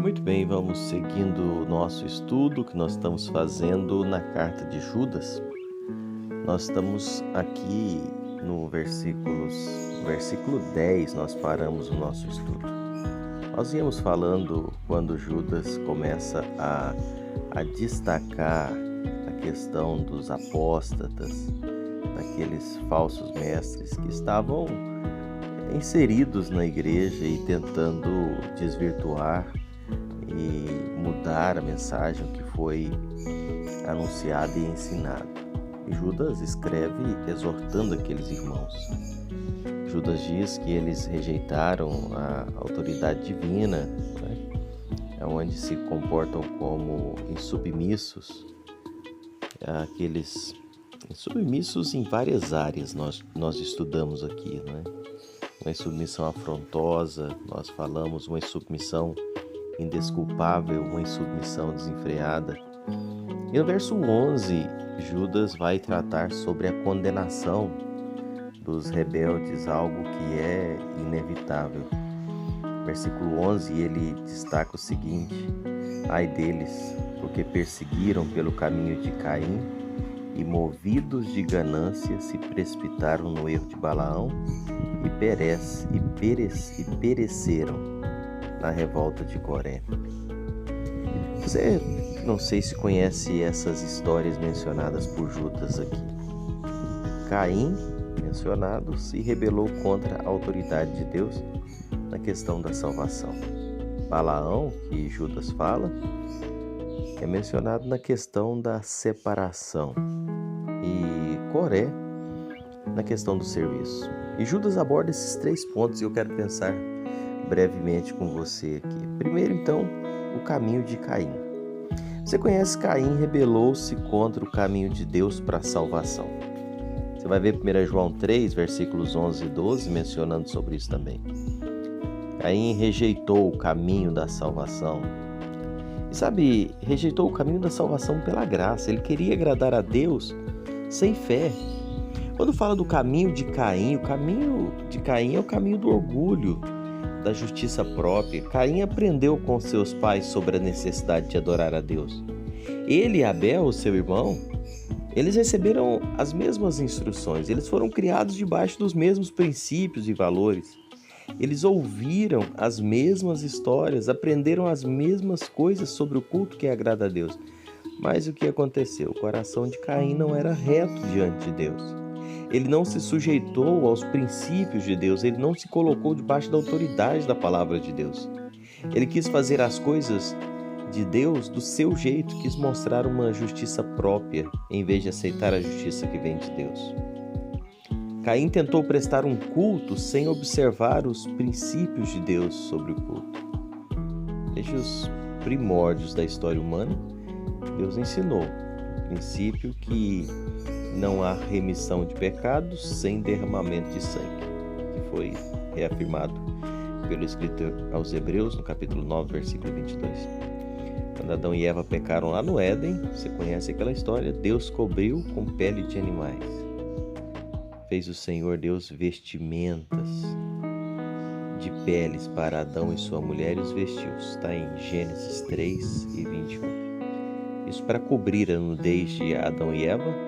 Muito bem, vamos seguindo o nosso estudo que nós estamos fazendo na carta de Judas. Nós estamos aqui no versículo 10, nós paramos o nosso estudo. Nós íamos falando quando Judas começa a destacar a questão dos apóstatas, daqueles falsos mestres que estavam inseridos na igreja e tentando desvirtuar e mudar a mensagem que foi anunciada e ensinada. E Judas escreve exortando aqueles irmãos. Judas diz que eles rejeitaram a autoridade divina, onde se comportam como insubmissos, aqueles insubmissos em várias áreas nós estudamos aqui, Uma insubmissão afrontosa, nós falamos uma insubmissão indesculpável, uma insubmissão desenfreada. E no verso 11, Judas vai tratar sobre a condenação dos rebeldes, algo que é inevitável. Versículo 11, ele destaca o seguinte: ai deles, porque perseguiram pelo caminho de Caim e, movidos de ganância, se precipitaram no erro de Balaão e pereceram na revolta de Coré. Você não sei se conhece essas histórias mencionadas por Judas aqui. Caim, mencionado, se rebelou contra a autoridade de Deus na questão da salvação. Balaão, que Judas fala, é mencionado na questão da separação. E Coré, na questão do serviço. E Judas aborda esses 3 pontos e eu quero pensar brevemente com você aqui. Primeiro, então, o caminho de Caim. Você conhece Caim rebelou-se contra o caminho de Deus para a salvação. Você vai ver 1 João 3, versículos 11 e 12, mencionando sobre isso também. Caim rejeitou o caminho da salvação. E rejeitou o caminho da salvação pela graça. Ele queria agradar a Deus sem fé. Quando fala do caminho de Caim, o caminho de Caim é o caminho do orgulho, da justiça própria. Caim aprendeu com seus pais sobre a necessidade de adorar a Deus. Ele e Abel, o seu irmão, eles receberam as mesmas instruções. Eles foram criados debaixo dos mesmos princípios e valores. Eles ouviram as mesmas histórias, aprenderam as mesmas coisas sobre o culto que agrada a Deus. Mas o que aconteceu? O coração de Caim não era reto diante de Deus. Ele não se sujeitou aos princípios de Deus, ele não se colocou debaixo da autoridade da palavra de Deus. Ele quis fazer as coisas de Deus do seu jeito, quis mostrar uma justiça própria, em vez de aceitar a justiça que vem de Deus. Caim tentou prestar um culto sem observar os princípios de Deus sobre o culto. Desde os primórdios da história humana, Deus ensinou o princípio que não há remissão de pecados sem derramamento de sangue, que foi reafirmado pelo escritor aos Hebreus, no capítulo 9, versículo 22. Quando Adão e Eva pecaram lá no Éden, você conhece aquela história, Deus cobriu com pele de animais. Fez o Senhor Deus vestimentas de peles para Adão e sua mulher e os vestiu. Está em Gênesis 3 e 21. Isso para cobrir a nudez de Adão e Eva,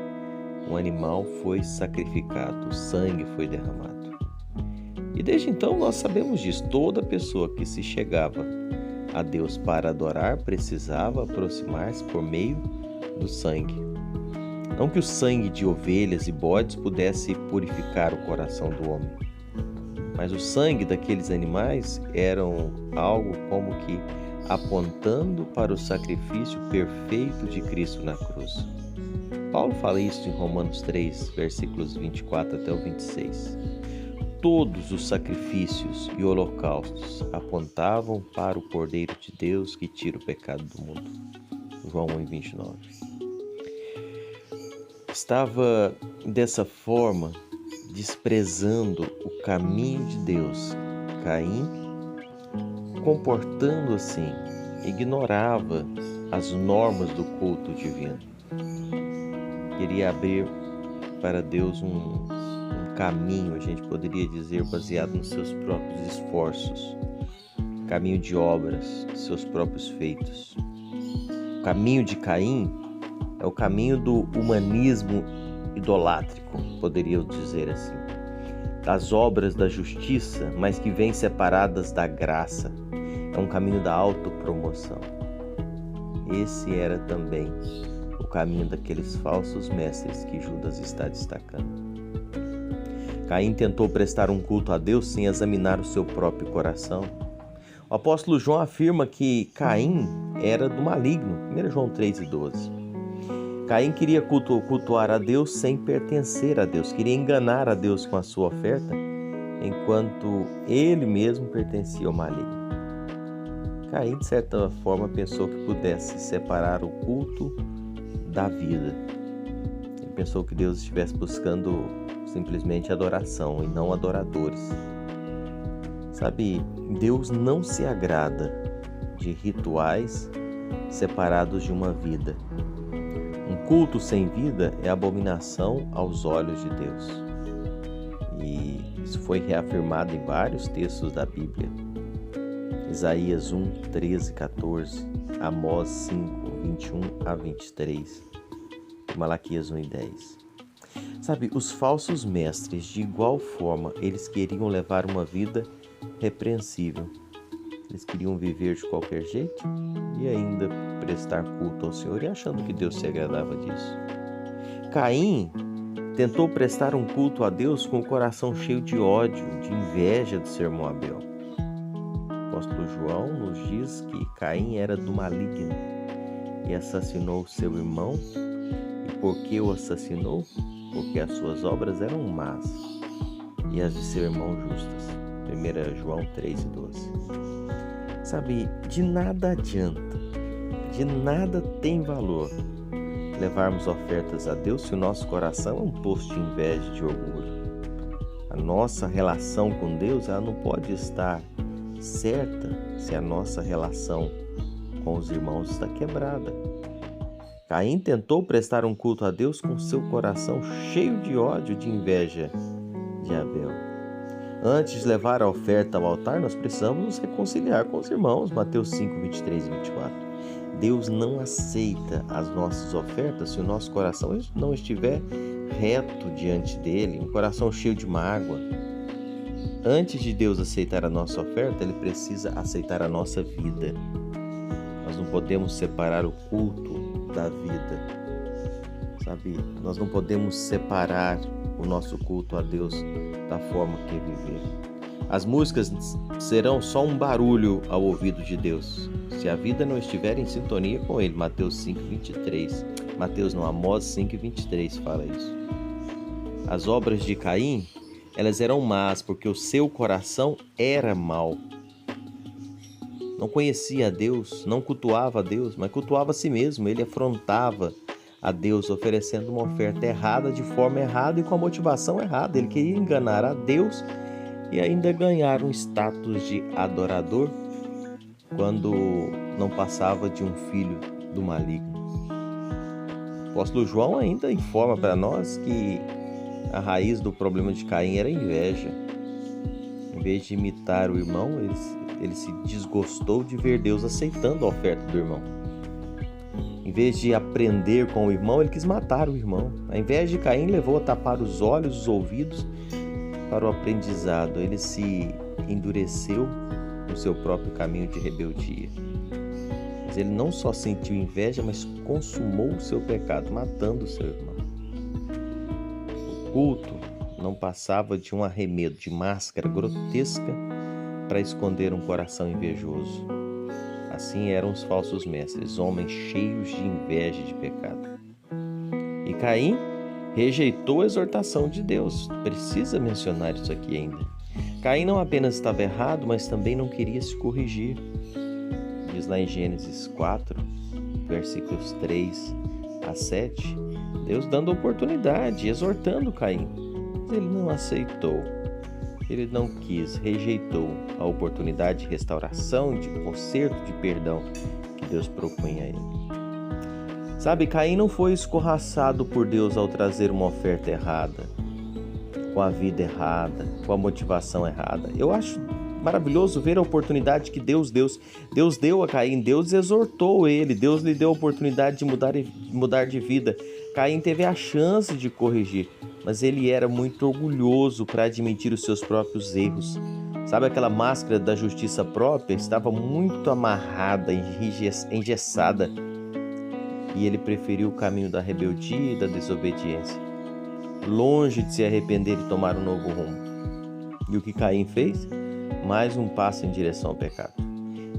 um animal foi sacrificado, o sangue foi derramado. E desde então nós sabemos disso. Toda pessoa que se chegava a Deus para adorar precisava aproximar-se por meio do sangue. Não que o sangue de ovelhas e bodes pudesse purificar o coração do homem, mas o sangue daqueles animais eram algo como que apontando para o sacrifício perfeito de Cristo na cruz. Paulo fala isso em Romanos 3, versículos 24 até o 26. Todos os sacrifícios e holocaustos apontavam para o Cordeiro de Deus que tira o pecado do mundo. João 1, 29. Estava dessa forma desprezando o caminho de Deus. Caim, comportando assim, ignorava as normas do culto divino. Queria abrir para Deus um caminho, a gente poderia dizer, baseado nos seus próprios esforços. caminho de obras, de seus próprios feitos. O caminho de Caim é o caminho do humanismo idolátrico, poderia eu dizer assim, das obras da justiça, mas que vêm separadas da graça. É um caminho da autopromoção. Esse era também o caminho daqueles falsos mestres que Judas está destacando. Caim tentou prestar um culto a Deus sem examinar o seu próprio coração. O apóstolo João afirma que Caim era do maligno, 1 João 3:12. Caim queria cultuar a Deus sem pertencer a Deus, queria enganar a Deus com a sua oferta, enquanto ele mesmo pertencia ao maligno. Caim, de certa forma, pensou que pudesse separar o culto da vida. Ele pensou que Deus estivesse buscando simplesmente adoração e não adoradores. Sabe, Deus não se agrada de rituais separados de uma vida. Um culto sem vida é abominação aos olhos de Deus. E isso foi reafirmado em vários textos da Bíblia. Isaías 1, 13, 14, Amós 5, 21 a 23, Malaquias 1 e 10. Sabe, os falsos mestres, de igual forma, eles queriam levar uma vida repreensível. Eles queriam viver de qualquer jeito e ainda prestar culto ao Senhor e achando que Deus se agradava disso. Caim tentou prestar um culto a Deus com o coração cheio de ódio, de inveja do seu irmão Abel. O apóstolo João nos diz que Caim era do maligno e assassinou seu irmão. E por que o assassinou? Porque as suas obras eram más e as de seu irmão justas. 1 João 3:12. Sabe, de nada adianta, de nada tem valor levarmos ofertas a Deus se o nosso coração é um poço de inveja e de orgulho. A nossa relação com Deus, ela não pode estar certa se a nossa relação com os irmãos está quebrada. Caim tentou prestar um culto a Deus com seu coração cheio de ódio e de inveja de Abel. Antes de levar a oferta ao altar, nós precisamos nos reconciliar com os irmãos. Mateus 5, 23 e 24. Deus não aceita as nossas ofertas se o nosso coração não estiver reto diante dele, um coração cheio de mágoa. Antes de Deus aceitar a nossa oferta, Ele precisa aceitar a nossa vida. Nós não podemos separar o culto da vida. Sabe, nós não podemos separar o nosso culto a Deus da forma que viver. As músicas serão só um barulho ao ouvido de Deus, se a vida não estiver em sintonia com Ele. Mateus 5, 23. Amós 5, 23 fala isso. As obras de Caim, elas eram más porque o seu coração era mau. Não conhecia a Deus, não cultuava a Deus, mas cultuava a si mesmo. Ele afrontava a Deus oferecendo uma oferta errada, de forma errada e com a motivação errada. Ele queria enganar a Deus e ainda ganhar um status de adorador quando não passava de um filho do maligno. O apóstolo João ainda informa para nós que a raiz do problema de Caim era a inveja. Em vez de imitar o irmão, ele se desgostou de ver Deus aceitando a oferta do irmão. Em vez de aprender com o irmão, ele quis matar o irmão. A inveja de Caim levou a tapar os olhos, os ouvidos para o aprendizado. Ele se endureceu no seu próprio caminho de rebeldia. Mas ele não só sentiu inveja, mas consumou o seu pecado, matando o seu irmão. O culto não passava de um arremedo de máscara grotesca para esconder um coração invejoso. Assim eram os falsos mestres, homens cheios de inveja e de pecado. E Caim rejeitou a exortação de Deus. Precisa mencionar isso aqui ainda. Caim não apenas estava errado, mas também não queria se corrigir. Diz lá em Gênesis 4, versículos 3 a 7, Deus dando oportunidade, exortando Caim. Mas ele não aceitou. Ele não quis, rejeitou a oportunidade de restauração, de conserto, de perdão que Deus propunha a ele. Sabe, Caim não foi escorraçado por Deus ao trazer uma oferta errada, com a vida errada, com a motivação errada. Eu acho maravilhoso ver a oportunidade que Deus deu a Caim. Deus exortou ele, Deus lhe deu a oportunidade de mudar de vida. Caim teve a chance de corrigir, mas ele era muito orgulhoso para admitir os seus próprios erros. Sabe, aquela máscara da justiça própria estava muito amarrada, engessada, e ele preferiu o caminho da rebeldia e da desobediência, longe de se arrepender e tomar um novo rumo. E o que Caim fez? Mais um passo em direção ao pecado.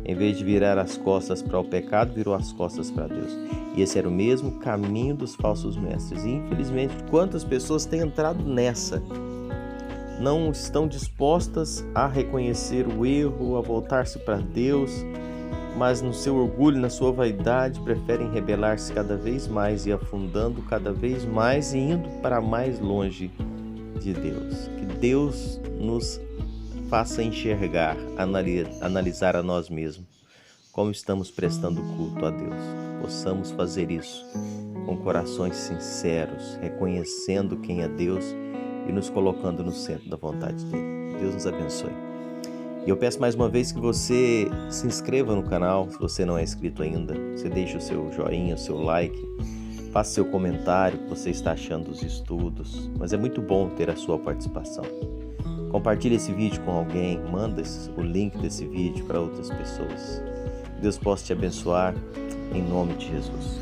Em vez de virar as costas para o pecado, virou as costas para Deus. E esse era o mesmo caminho dos falsos mestres. E infelizmente, quantas pessoas têm entrado nessa? Não estão dispostas a reconhecer o erro, a voltar-se para Deus, mas no seu orgulho, na sua vaidade, preferem rebelar-se cada vez mais e afundando cada vez mais e indo para mais longe de Deus. Que Deus nos faça enxergar, analisar a nós mesmos, como estamos prestando culto a Deus. Possamos fazer isso com corações sinceros, reconhecendo quem é Deus e nos colocando no centro da vontade dele. Deus nos abençoe. E eu peço mais uma vez que você se inscreva no canal, se você não é inscrito ainda. Você deixa o seu joinha, o seu like, faça seu comentário, o que você está achando dos estudos. Mas é muito bom ter a sua participação. Compartilhe esse vídeo com alguém, manda o link desse vídeo para outras pessoas. Deus possa te abençoar, em nome de Jesus.